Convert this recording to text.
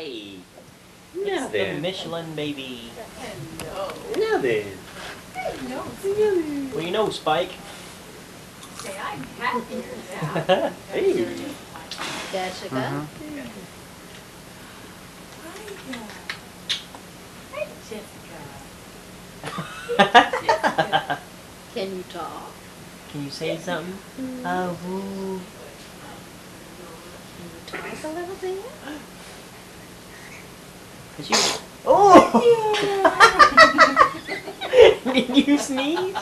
Hey, Now it's the then. Michelin baby. Hello. Now then. Hello. Well, you know, Spike. Say, I'm happier now. Hey. Jessica. Hi, Jessica. Can you talk? Can you say something? Oh, woo. Can you talk a little bit? Cause you. Oh! Did you sneeze?